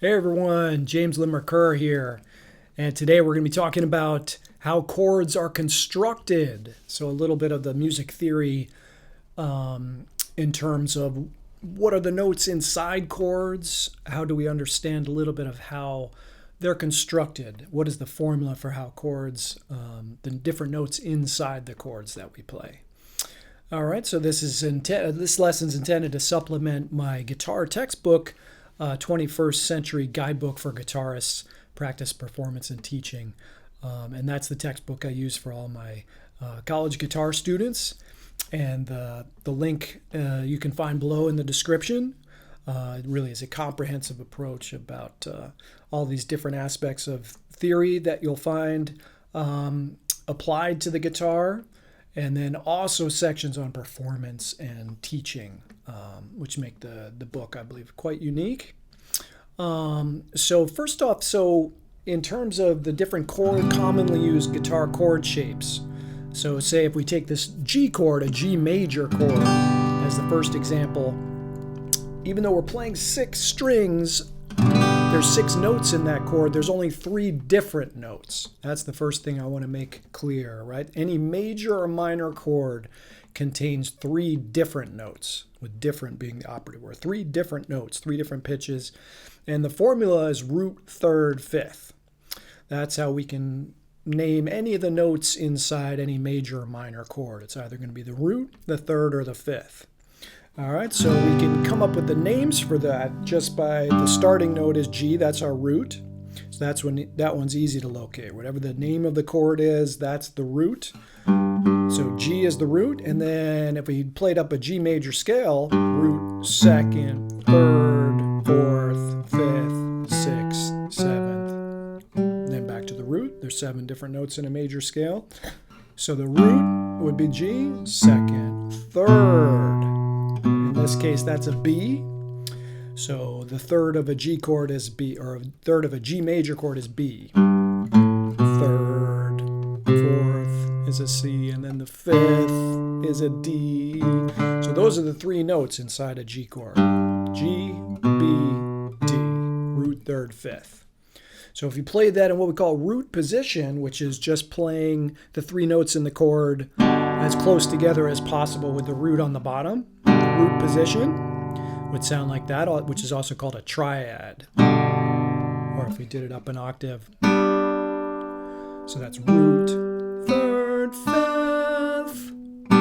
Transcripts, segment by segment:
Hey everyone, James Limerick Kerr here, and today we're going to be talking about how chords are constructed. So a little bit of the music theory in terms of what are the notes inside chords, how do we understand a little bit of how they're constructed, what is the formula for how chords, the different notes inside the chords that we play. All right, so this lesson's intended to supplement my guitar textbook, 21st Century Guidebook for Guitarists, Practice, Performance, and Teaching. And that's the textbook I use for all my college guitar students. And the link you can find below in the description. It really is a comprehensive approach about all these different aspects of theory that you'll find applied to the guitar. And then also sections on performance and teaching, which make the book, I believe, quite unique. So first off, in terms of the different commonly used guitar chord shapes, so say if we take this G chord, a G major chord, as the first example, even though we're playing 6 strings, there's 6 notes in that chord, there's only 3 different notes. That's the first thing I want to make clear, right? Any major or minor chord contains 3 different notes, with different being the operative word. 3 different notes, 3 different pitches. And the formula is root, third, fifth. That's how we can name any of the notes inside any major or minor chord. It's either going to be the root, the third, or the fifth. All right, so we can come up with the names for that just by the starting note is G, that's our root. So that one's easy to locate. Whatever the name of the chord is, that's the root. So G is the root, and then if we played up a G major scale, root, second, third, fourth, fifth, sixth, seventh, then back to the root. There's 7 different notes in a major scale. So the root would be G, second, third. In this case, that's a B. So the third of a G chord is B, or a third of a G major chord is B. Third, fourth is a C, and then the fifth is a D. So those are the 3 notes inside a G chord. G, B, D, root, third, fifth. So if you play that in what we call root position, which is just playing the 3 notes in the chord as close together as possible with the root on the bottom, root position would sound like that, which is also called a triad. Or if we did it up an octave. So that's root, third, fifth. If we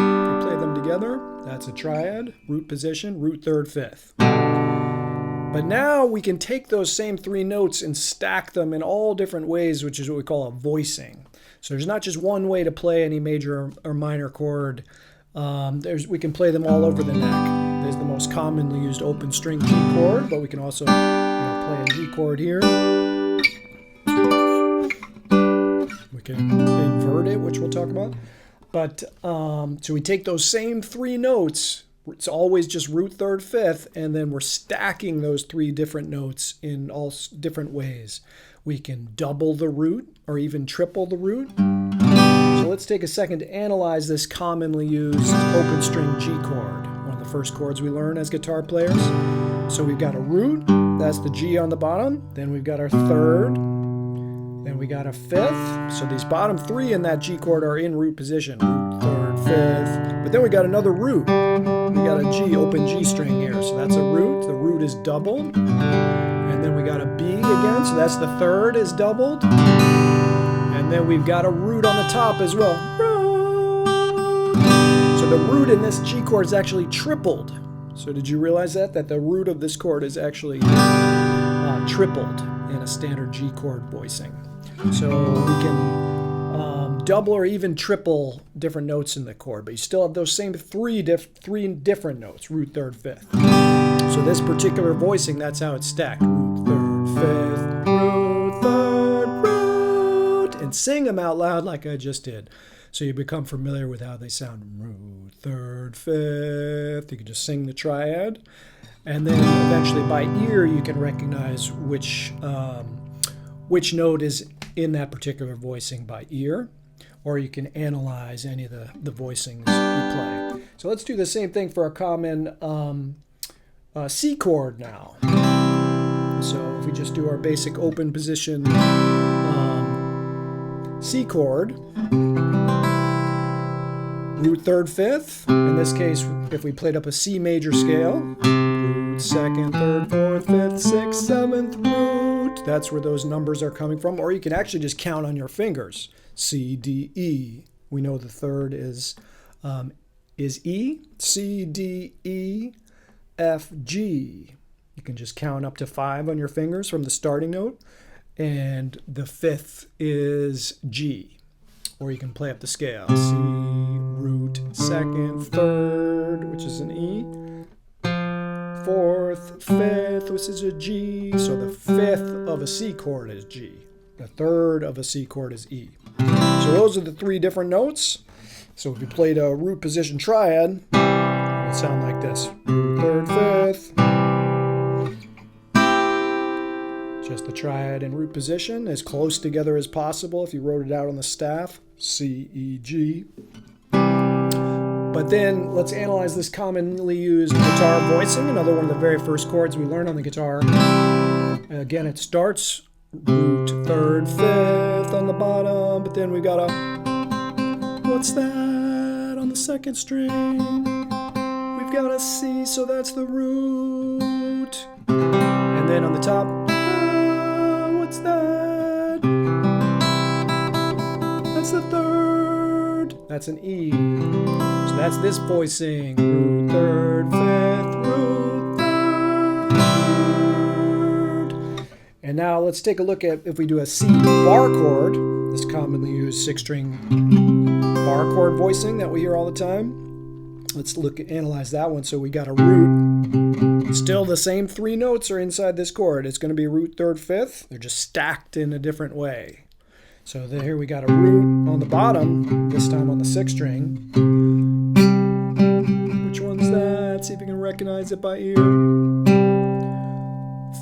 play them together, that's a triad, root position, root, third, fifth. But now we can take those same 3 notes and stack them in all different ways, which is what we call a voicing. So there's not just one way to play any major or minor chord. We can play them all over the neck. There's the most commonly used open string G chord, but we can also play a G chord here. We can invert it, which we'll talk about. But so we take those same 3 notes. It's always just root, third, fifth, and then we're stacking those 3 different notes in all different ways. We can double the root or even triple the root. So let's take a second to analyze this commonly used open string G chord, one of the first chords we learn as guitar players. So we've got a root, that's the G on the bottom. Then we've got our third, then we got a fifth. So these bottom 3 in that G chord are in root position, root, third, fifth. But then we got another root. We got a G, open G string here. So that's a root. The root is doubled. And then we got a B again. So that's the third is doubled. And then we've got a root on the top as well. So the root in this G chord is actually tripled. So did you realize that the root of this chord is actually tripled in a standard G chord voicing? So we can double or even triple different notes in the chord, but you still have those same 3 different notes, root, third, fifth. So this particular voicing, that's how it's stacked. Root, third, fifth, root, third, root. And sing them out loud like I just did. So you become familiar with how they sound. Root, third, fifth. You can just sing the triad. And then eventually by ear you can recognize which note is in that particular voicing by ear. Or you can analyze any of the voicings you play. So let's do the same thing for a common C chord now. So if we just do our basic open position C chord, root third fifth. In this case, if we played up a C major scale, root second, third, fourth, fifth, sixth, seventh, root. That's where those numbers are coming from. Or you can actually just count on your fingers. C, D, E. We know the third is E. C, D, E, F, G. You can just count up to 5 on your fingers from the starting note. And the fifth is G. Or you can play up the scale. C, root, second, third, which is an E. Fourth, fifth, which is a G. So the fifth of a C chord is G. The third of a C chord is E. So those are the 3 different notes. So if you played a root position triad, it would sound like this. Root, third, fifth. Just the triad and root position as close together as possible if you wrote it out on the staff. C, E, G. But then let's analyze this commonly used guitar voicing, another one of the very first chords we learned on the guitar. Again, it starts root, third, fifth on the bottom, but then we got a, what's that on the second string? We've got a C, so that's the root. And then on the top, what's that? That's the third. That's an E. So that's this voicing. Root, third, fifth, root, third. And now let's take a look at if we do a C bar chord, this commonly used 6-string bar chord voicing that we hear all the time. Let's analyze that one. So we got a root. Still the same 3 notes are inside this chord. It's going to be root, third, fifth. They're just stacked in a different way. So here we got a root on the bottom, this time on the 6th string. Which one's that? See if you can recognize it by ear.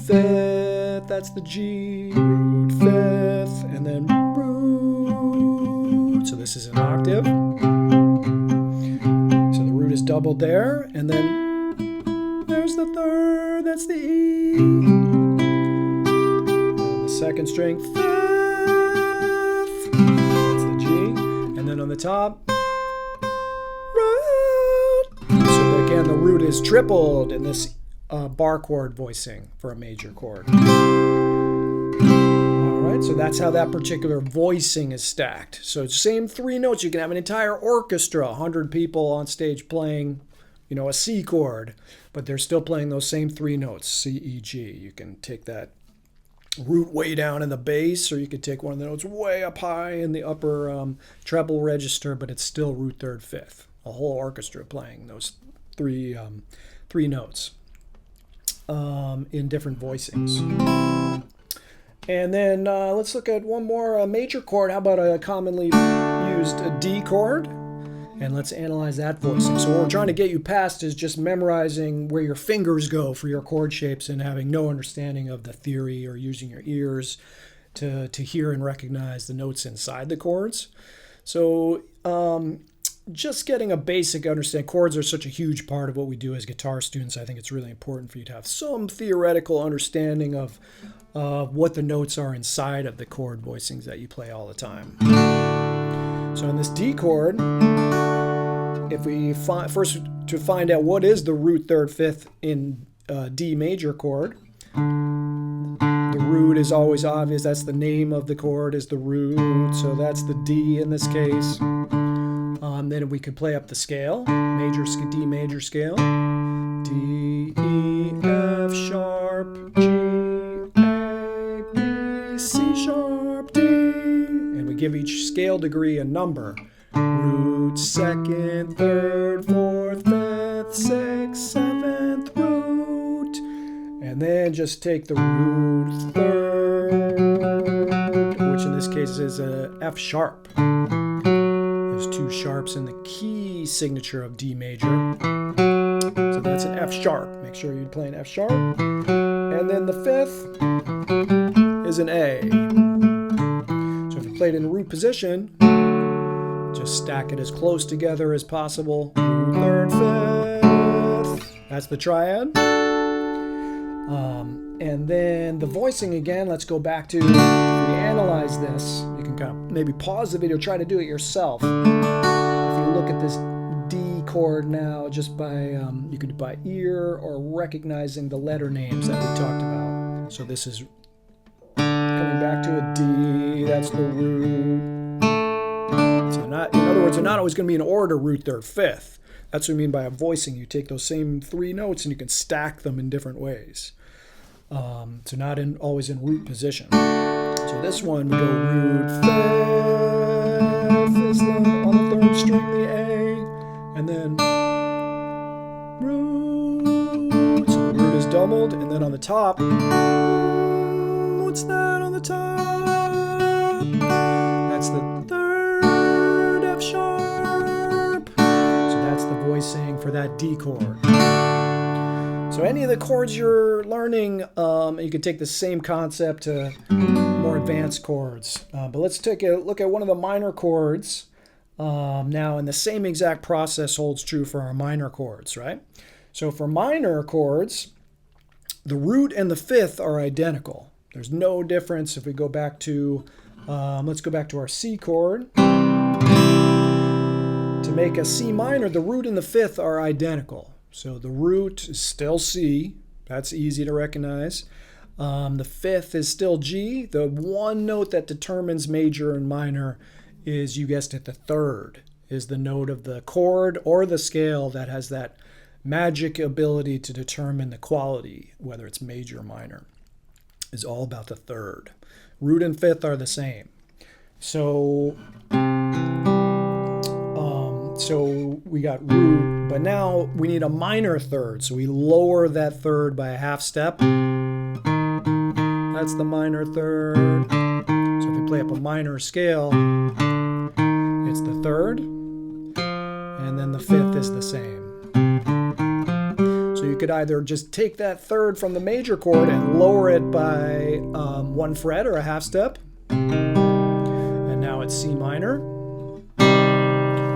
Fifth, that's the G, root, fifth, and then root. So this is an octave. So the root is doubled there, and then there's the third, that's the E. And the 2nd string, fifth, that's the G. And then on the top, root. So again, the root is tripled in this bar chord voicing for a major chord. Alright, so that's how that particular voicing is stacked. So same 3 notes. You can have an entire orchestra, 100 people on stage playing, a C chord, but they're still playing those same 3 notes, C, E, G. You can take that root way down in the bass, or you could take one of the notes way up high in the upper treble register, but it's still root, third, fifth. A whole orchestra playing those three notes in different voicings. And then let's look at one more major chord. How about a commonly used D chord? And let's analyze that voicing. So what we're trying to get you past is just memorizing where your fingers go for your chord shapes and having no understanding of the theory or using your ears to hear and recognize the notes inside the chords. So just getting a basic understanding. Chords are such a huge part of what we do as guitar students. I think it's really important for you to have some theoretical understanding of what the notes are inside of the chord voicings that you play all the time. So in this D chord, if we first to find out what is the root, third, fifth in D major chord, the root is always obvious. That's the name of the chord is the root. So that's the D in this case. Then we could play up the scale, D major scale, D, E, F sharp, G, A, B, C sharp, D. And we give each scale degree a number. Root, second, third, fourth, fifth, sixth, seventh, root. And then just take the root third, which in this case is a F sharp. There's 2 sharps in the key signature of D major. So that's an F sharp. Make sure you play an F sharp. And then the 5th is an A. So if you played in a root position, just stack it as close together as possible. Root, third, fifth. That's the triad. And then the voicing again, let's go back to, if we analyze this, you can kind of maybe pause the video, try to do it yourself. If you look at this D chord now, just by, you could do by ear or recognizing the letter names that we talked about. So this is coming back to a D, that's the root. So in other words, they're not always going to be in order, root, third, fifth. That's what I mean by a voicing. You take those same 3 notes and you can stack them in different ways. So not always in root position. So this one, we go root, fifth is on the 3rd string, the A, and then root. So the root is doubled, and then on the top, what's that on the top? That's the 3rd F sharp. So that's the voicing for that D chord. So any of the chords you're learning, you can take the same concept to more advanced chords. But let's take a look at one of the minor chords now, and the same exact process holds true for our minor chords, right? So for minor chords, the root and the 5th are identical. There's no difference if we go back to, let's go back to our C chord. To make a C minor, the root and the 5th are identical. So the root is still C. That's easy to recognize. The 5th is still G. The one note that determines major and minor is, you guessed it, the 3rd is the note of the chord or the scale that has that magic ability to determine the quality, whether it's major or minor, is all about the 3rd. Root and 5th are the same. So we got root, but now we need a minor 3rd. So we lower that 3rd by a half step. That's the minor 3rd. So if we play up a minor scale, it's the 3rd, and then the 5th is the same. So you could either just take that 3rd from the major chord and lower it by 1 fret or a half step, and now it's C minor.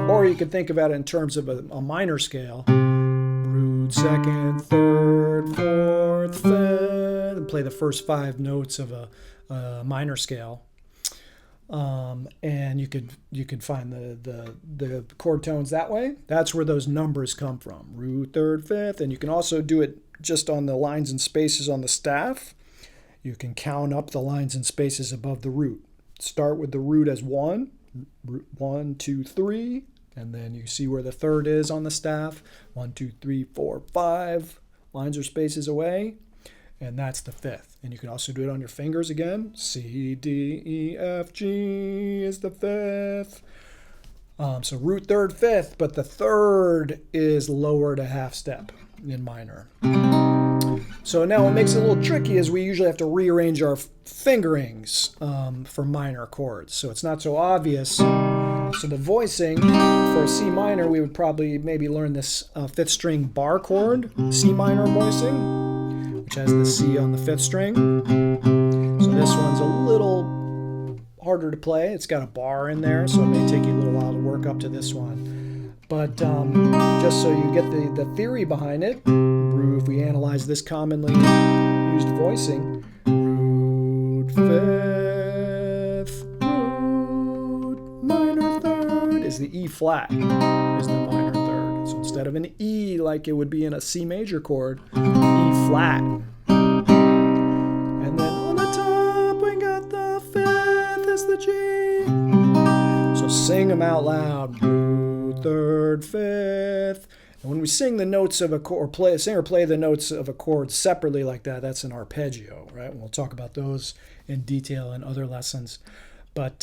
Or you could think about it in terms of a minor scale. Root, 2nd, 3rd, 4th, 5th, and play the first 5 notes of a minor scale. And you could find the chord tones that way. That's where those numbers come from. Root, 3rd, 5th, and you can also do it just on the lines and spaces on the staff. You can count up the lines and spaces above the root. Start with the root as 1, 1, 2, 3. And then you see where the 3rd is on the staff. 1, 2, 3, 4, 5 lines or spaces away. And that's the 5th. And you can also do it on your fingers again. C, D, E, F, G is the 5th. So root, 3rd, 5th, but the 3rd is lowered a half step in minor. So now what makes it a little tricky is we usually have to rearrange our fingerings for minor chords. So it's not so obvious. So the voicing for a C minor, we would probably maybe learn this 5th string bar chord, C minor voicing, which has the C on the 5th string. So this one's a little harder to play. It's got a bar in there, so it may take you a little while to work up to this one. But just so you get the theory behind it, if we analyze this commonly used voicing, root, 5th, root, minor 3rd is the E flat, is the minor 3rd. So instead of an E like it would be in a C major chord, E flat. And then on the top we got the 5th is the G. So sing them out loud. Root, 3rd, 5th. And when we sing the notes of a chord, sing or play the notes of a chord separately like that, that's an arpeggio, right? And we'll talk about those in detail in other lessons. But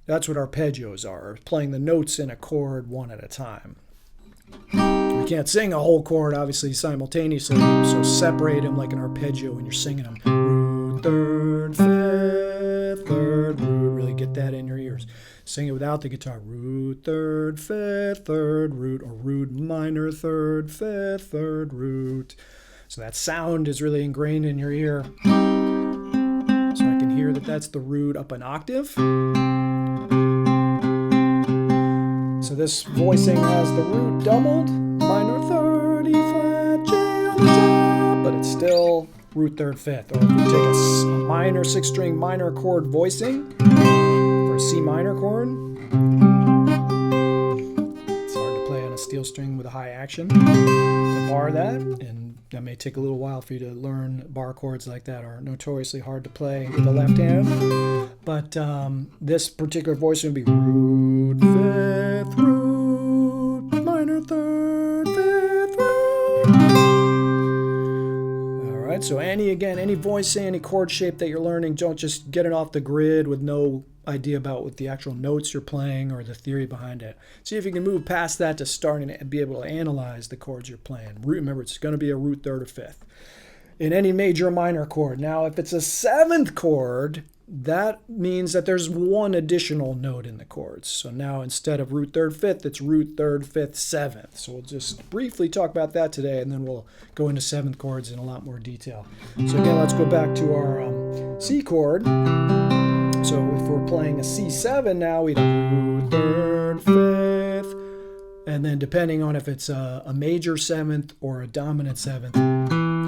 that's what arpeggios are, playing the notes in a chord one at a time. We can't sing a whole chord, obviously, simultaneously, so separate them like an arpeggio when you're singing them. Root, 3rd, 5th, 3rd, root, really get that in your ears. Sing it without the guitar. Root, 3rd, 5th, 3rd, root, or root minor, 3rd, 5th, 3rd, root. So that sound is really ingrained in your ear. So I can hear that that's the root up an octave. So this voicing has the root doubled, minor 3rd, E flat, G on the top, but it's still root third fifth. Or if we take a minor 6-string minor chord voicing for a C minor chord, it's hard to play on a steel string with a high action. To bar that, and that may take a little while for you to learn. Bar chords like that are notoriously hard to play with the left hand. But this particular voicing would be root fifth, root minor third fifth, root. So any voicing, any chord shape that you're learning, don't just get it off the grid with no idea about what the actual notes you're playing or the theory behind it. See if you can move past that to starting to be able to analyze the chords you're playing. Remember, it's going to be a root third or fifth in any major or minor chord. Now, if it's a 7th chord, that means that there's one additional note in the chords. So now instead of root third fifth, it's root third fifth 7th. So we'll just briefly talk about that today, and then we'll go into 7th chords in a lot more detail. So again, let's go back to our C chord. So if we're playing a C7 now, we'd have root third fifth, and then depending on if it's a major 7th or a dominant 7th,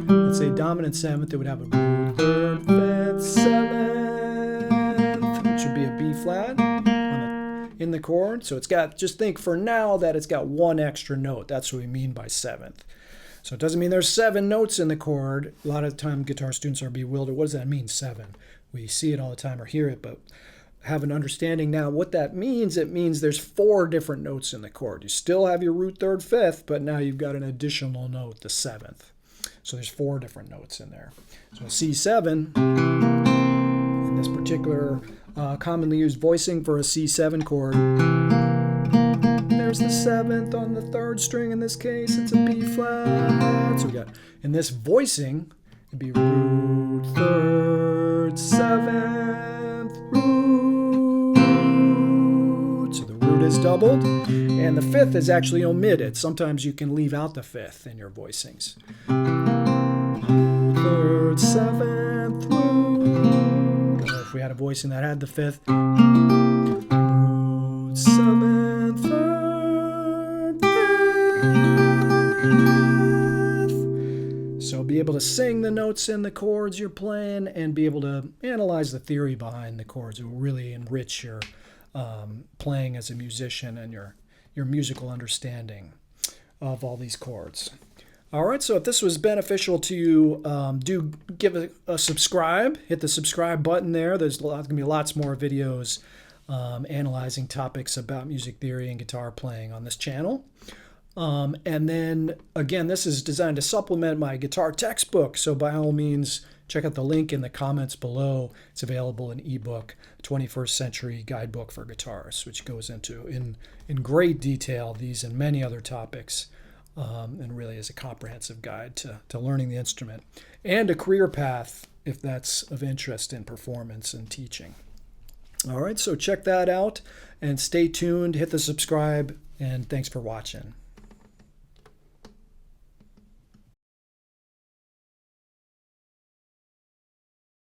let's say dominant 7th, it would have a root third fifth 7th. Should be a B flat in the chord. So it's got, just think for now that it's got one extra note. That's what we mean by 7th. So it doesn't mean there's 7 notes in the chord. A lot of the time guitar students are bewildered. What does that mean, 7? We see it all the time or hear it, but have an understanding now what that means. It means there's 4 different notes in the chord. You still have your root third fifth, but now you've got an additional note, the 7th. So there's 4 different notes in there. So C7, in this particular commonly used voicing for a C7 chord, there's the 7th on the 3rd string. In this case, it's a B flat. So we got, in this voicing, it'd be root third 7th, root. So the root is doubled, and the 5th is actually omitted. Sometimes you can leave out the 5th in your voicings. Root third 7th, root. If we had a voicing that had the 5th, root 7th, 3rd, 5th. So be able to sing the notes in the chords you're playing and be able to analyze the theory behind the chords. It will really enrich your playing as a musician and your musical understanding of all these chords. All right, so if this was beneficial to you, do give a subscribe. Hit the subscribe button there. There's going to be lots more videos analyzing topics about music theory and guitar playing on this channel. And then, again, this is designed to supplement my guitar textbook. So by all means, check out the link in the comments below. It's available in ebook, 21st Century Guidebook for Guitarists, which goes into, in great detail, these and many other topics. And really is a comprehensive guide to learning the instrument and a career path if that's of interest in performance and teaching. All right, so check that out and stay tuned, hit the subscribe, and thanks for watching.